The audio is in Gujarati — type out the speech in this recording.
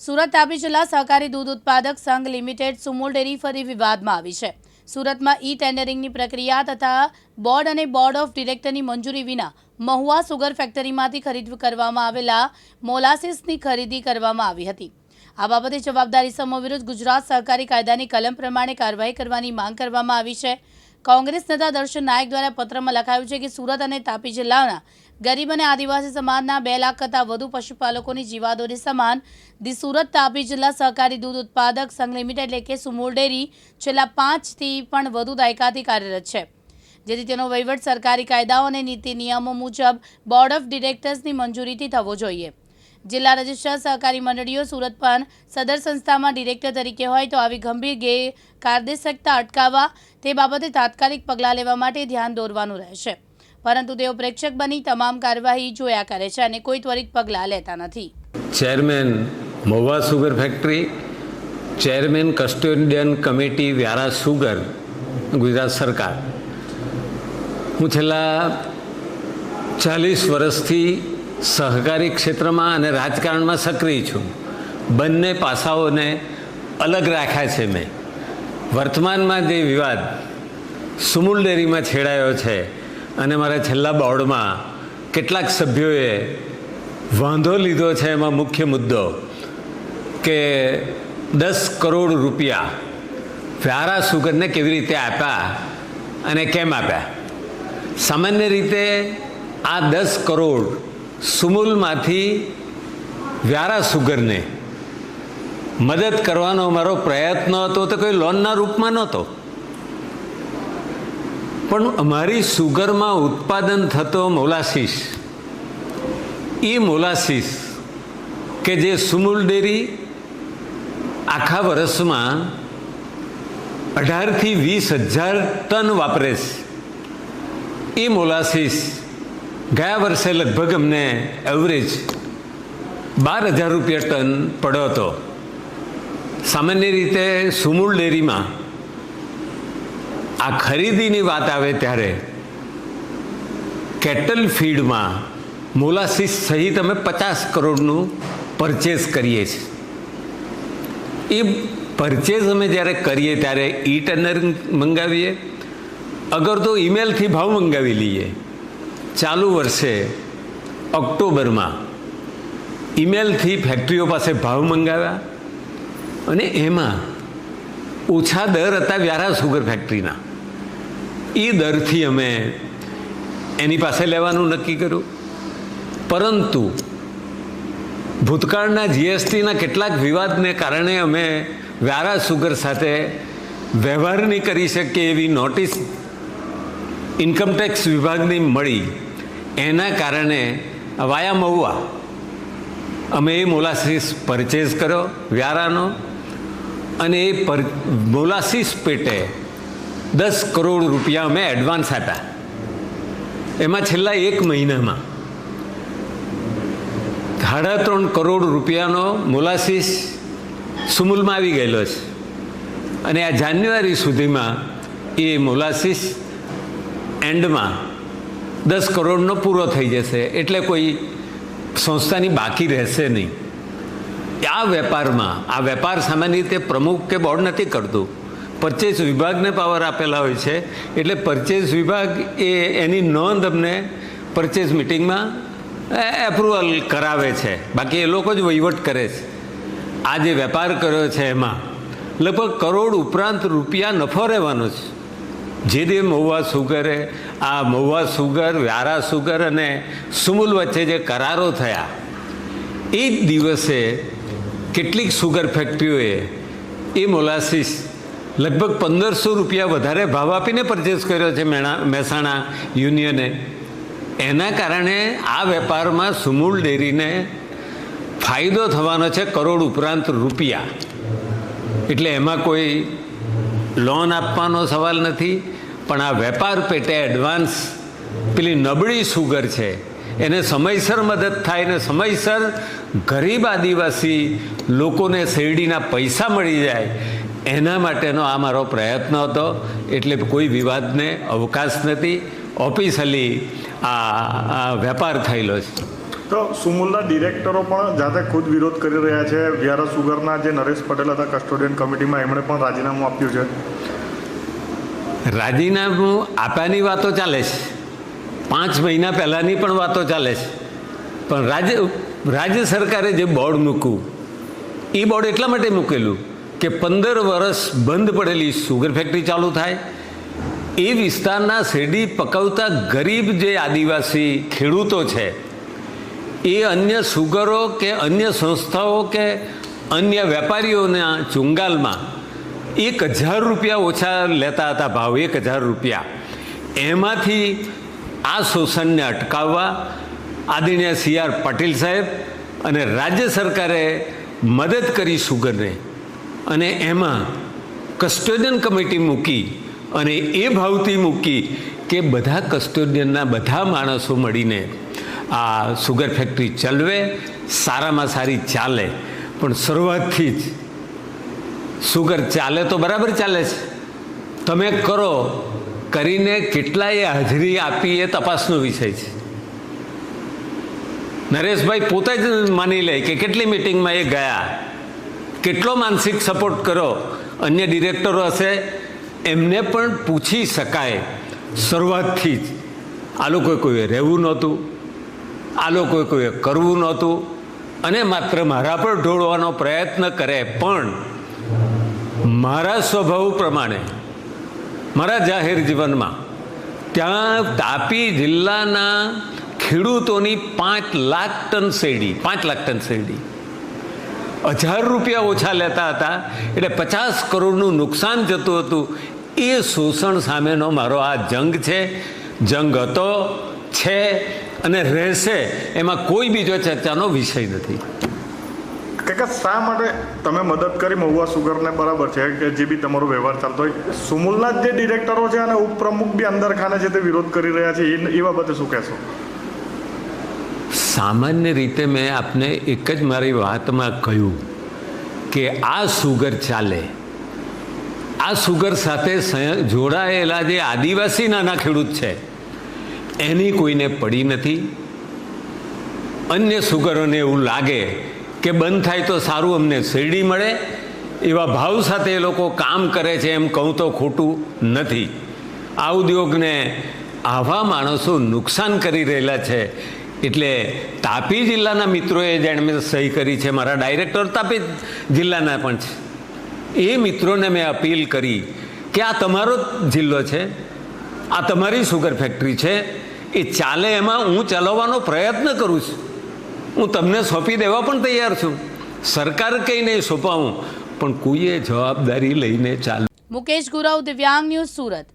સુરત તાપી જિલ્લા સહકારી દૂધ ઉત્પાદક સંઘ લિમિટેડ સુમુલ ડેરી ફરી વિવાદમાં આવી છે। સુરતમાં ઈ ટેન્ડરિંગની પ્રક્રિયા તથા બોર્ડ અને બોર્ડ ઓફ ડિરેક્ટરની મંજૂરી વિના મહુવા સુગર ફેક્ટરીમાંથી ખરીદ કરવામાં આવેલા મોલાસીસની ખરીદી કરવામાં આવી હતી। આ બાબતે જવાબદારી સમૂહ વિરુદ્ધ ગુજરાત સહકારી કાયદાની કલમ પ્રમાણે કાર્યવાહી કરવાની માંગ કરવામાં આવી છે। કોંગ્રેસ નેતા દર્શન નાયક દ્વારા પત્રમાં લખાયું છે કે સુરત અને તાપી જિલ્લાના ગરીબ અને આદિવાસી સમાજના 2 લાખ કરતાં વધુ પશુપાલકોની જીવાદોરી સમાન ધી સુરત તાપી જિલ્લા સહકારી દૂધ ઉત્પાદક સંઘ લિમિટેડ એટલે કે સુમુલ ડેરી છેલ્લા 5થી પણ વધુ દાયકાથી કાર્યરત છે, જેથી તેનો વહીવટ સરકારી કાયદાઓ અને નીતિ નિયમો મુજબ બોર્ડ ઓફ ડિરેક્ટર્સની મંજૂરીથી થવો જોઈએ। જિલ્લા રજિસ્ટ્રાર સહકારી મંડળીઓ સુરત પણ સદર સંસ્થામાં ડિરેક્ટર તરીકે હોય તો આવી ગંભીર ગેરકાયદેસરતા અટકાવવા તે બાબતે તાત્કાલિક પગલાં લેવા માટે ધ્યાન દોરવાનું રહેશે, પરંતુ તેઓ પ્રેક્ષક બની તમામ કાર્યવાહી જોયા કરે છે અને કોઈ ત્વરિત પગલાં લેતા નથી। Chairman Mahuva sugar factory, chairman custodian committee Vyara sugar, Gujarat સરકાર। હું છેલ્લા 40 વર્ષથી સહકારી ક્ષેત્રમાં અને રાજકારણમાં સક્રિય છું। બંને પાસાઓને અલગ રાખ્યા છે મેં। વર્તમાનમાં જે વિવાદ સુમુલ ડેરીમાં છેડાયો છે અને મારા છેલ્લા બોર્ડમાં કેટલાક સભ્યોએ વાંધો લીધો છે, એમાં મુખ્ય મુદ્દો કે 10 કરોડ રૂપિયા વ્યારા સુગરને કેવી રીતે આપ્યા અને કેમ આપ્યા। સામાન્ય રીતે આ 10 કરોડ સુમુલમાંથી વ્યારા સુગરને મદદ કરવાનો મારો પ્રયત્ન હતો તો કોઈ લોનના રૂપમાં નહોતો, પણ અમારી સુગરમાં ઉત્પાદન થતો મોલાસીસ, એ મોલાસીસ કે જે સુમુલ ડેરી આખા વર્ષમાં 18થી 20,000 ટન વાપરે છે, એ મોલાસીસ ગયા વર્ષે લગભગ અમને એવરેજ 12,000 રૂપિયા ટન પડ્યો હતો। સામાન્ય રીતે સુમુલ ડેરીમાં આ ખરીદીની વાત આવે ત્યારે કેટલ ફીડમાં મોલાસીસ સહિત અમે 50 કરોડનું પરચેઝ કરીએ છીએ। એ પરચેઝ અમે જ્યારે કરીએ ત્યારે ઈ ટેન્ડરિંગ મંગાવીએ, અગર તો ઈમેલથી ભાવ મંગાવી લઈએ। ચાલુ વર્ષે ઓક્ટોબરમાં ઈમેલથી ફેક્ટરીઓ પાસે ભાવ મંગાવ્યા અને એમાં ઓછા દર હતા વ્યારા સુગર ફેક્ટરીના, એ દરથી અમે એની પાસે લેવાનું નક્કી કર્યું। પરંતુ ભૂતકાળના જીએસટીના કેટલાક વિવાદને કારણે અમે વ્યારા સુગર સાથે વ્યવહાર નહીં કરી શકીએ એવી નોટિસ ઇન્કમટેક્સ વિભાગની મળી। એના કારણે વાયા મહુવા અમે એ મોલાસીસ પરચેઝ કર્યો વ્યારાનો, અને એ મોલાસીસ પેટે 10 કરોડ રૂપિયા અમે એડવાન્સ આપ્યા। એમાં છેલ્લા 1 મહિનામાં 3.5 કરોડ રૂપિયાનો મોલાસીસ સુમુલમાં આવી ગયેલો છે, અને આ જાન્યુઆરી સુધીમાં એ મોલાસીસ એન્ડમાં 10 કરોડનો પૂરો થઈ જશે, એટલે કોઈ સંસ્થાની બાકી રહેશે નહીં। આ વેપારમાં, આ વેપાર સામાન્ય રીતે પ્રમુખ કે બોર્ડ નથી કરતું, પરચેઝ વિભાગને પાવર આપેલા હોય છે, એટલે પરચેઝ વિભાગ એ એની નોંધ અમને પરચેઝ મિટિંગમાં એપ્રુવલ કરાવે છે, બાકી એ લોકો જ વહીવટ કરે છે। આ જે વેપાર કર્યો છે એમાં લગભગ કરોડ ઉપરાંત રૂપિયા નફો રહેવાનો છે। જે તે મહુવા સુગરે, આ મહુવા સુગર, વ્યારા સુગર અને સુમુલ વચ્ચે જે કરારો થયા, એ જ દિવસે કેટલીક સુગર ફેક્ટરીઓએ એ મોલાસીસ લગભગ 1500 રૂપિયા વધારે ભાવ આપીને પરચેસ કર્યો છે મહેસાણા યુનિયને। એના કારણે આ વેપારમાં સુમુલ ડેરીને ફાયદો થવાનો છે કરોડ ઉપરાંત રૂપિયા। એટલે એમાં કોઈ લોન આપવાનો સવાલ નથી, પણ આ વેપાર પેટે એડવાન્સ પેલી નબળી સુગર છે એને સમયસર મદદ થાય ને સમયસર ગરીબ આદિવાસી લોકોને શેરડીના પૈસા મળી જાય, એના માટેનો આ મારો પ્રયત્ન હતો। એટલે કોઈ વિવાદને અવકાશ નથી, ઓફિશિયલી આ વેપાર થયેલો છે। તો સુમુલના ડિરેક્ટરો પણ જાતે ખુદ વિરોધ કરી રહ્યા છે. વ્યારા સુગરના જે નરેશ પટેલ હતા કસ્ટોડિયન કમિટીમાં, એમણે પણ રાજીનામું આપ્યું છે. રાજીનામું આપ્યાની વાતો ચાલે છે, 5 મહિના પહેલાંની પણ વાતો ચાલે છે. પણ રાજ્ય સરકારે જે બોર્ડ મૂક્યું, એ બોર્ડ એટલા માટે મૂકેલું કે 15 વર્ષ બંધ પડેલી સુગર ફેક્ટરી ચાલુ થાય. એ વિસ્તારના શેરડી પકવતા ગરીબ જે આદિવાસી ખેડૂતો છે, એ અન્ય સુગરો કે અન્ય સંસ્થાઓ કે અન્ય વેપારીઓના ચુંગાલમાં 1000 રૂપિયા ઓછા લેતા હતા ભાવ, 1000 રૂપિયા. એમાંથી આ શોષણને અટકાવવા આદરણીય CR પાટીલ સાહેબ અને રાજ્ય સરકારે મદદ કરી સુગરને, અને એમાં કસ્ટોડિયન કમિટી મૂકી અને એ ભાવથી મૂકી કે બધા કસ્ટોડિયનના બધા માણસો મળીને આ સુગર ફેક્ટરી ચલવે, સારામાં સારી ચાલે. પણ શરૂઆતથી જ સુગર ચાલે તો બરાબર ચાલે છે, તમે કરો કરીને કેટલાય હાજરી આપી એ તપાસનો વિષય છે. નરેશભાઈ પોતે જ માની લે કે કેટલી મિટિંગમાં એ ગયા, કેટલો માનસિક સપોર્ટ કરો. અન્ય ડિરેક્ટરો હશે, એમને પણ પૂછી શકાય. શરૂઆતથી જ આ લોકોએ કોઈએ રહેવું નહોતું, આ લોકોએ કોઈએ કરવું નહોતું, અને માત્ર મારા પર ઢોળવાનો પ્રયત્ન કરે. પણ મારા સ્વભાવ પ્રમાણે મારા જાહેર જીવનમાં ત્યાં તાપી જિલ્લાના ખેડૂતોની 5 લાખ ટન શેરડી 1000 રૂપિયા ઓછા લેતા હતા, એટલે 50 કરોડનું નુકસાન જતું હતું. એ શોષણ સામેનો મારો આ જંગ છે, જંગ હતો, છે અને રહેશે. એમાં કોઈ બીજો ચર્ચાનો વિષય નથી. કાકા, શા માટે તમે મદદ કરી મહુવા સુગરને? બરાબર છે કે જે બી તમારો વ્યવહાર ચાલતો હોય, સુમુલના જે ડિરેક્ટરો છે અને ઉપપ્રમુખ બી અંદર ખાને છે તે વિરોધ કરી રહ્યા છે, એ બાબતે શું કહેશો? સામાન્ય રીતે મેં આપને એક જ મારી વાતમાં કહ્યું કે આ સુગર ચાલે, આ સુગર સાથે જોડાયેલા જે આદિવાસી નાના ખેડૂત છે એની કોઈને પડી નથી. અન્ય સુગરોને એવું લાગે કે બંધ થાય તો સારું, અમને શેરડી મળે, એવા ભાવ સાથે એ લોકો કામ કરે છે. એમ કહું તો ખોટું નથી. આ ઉદ્યોગને આવા માણસો નુકસાન કરી રહેલા છે. એટલે તાપી જિલ્લાના મિત્રોએ જેણે સહી કરી છે, મારા ડાયરેક્ટર તાપી જિલ્લાના પણ છે, એ મિત્રોને મેં અપીલ કરી કે આ તમારો જિલ્લો છે, આ તમારી સુગર ફેક્ટરી છે, એ ચાલે એમાં હું ચલાવવાનો પ્રયત્ન કરું છું. હું તમને સોંપી દેવા પણ તૈયાર છું. સરકાર કંઈ નહીં સોંપાવું, પણ કોઈએ જવાબદારી લઈને ચાલે. મુકેશ ગુરવ, દિવ્યાંગ ન્યૂઝ, સુરત.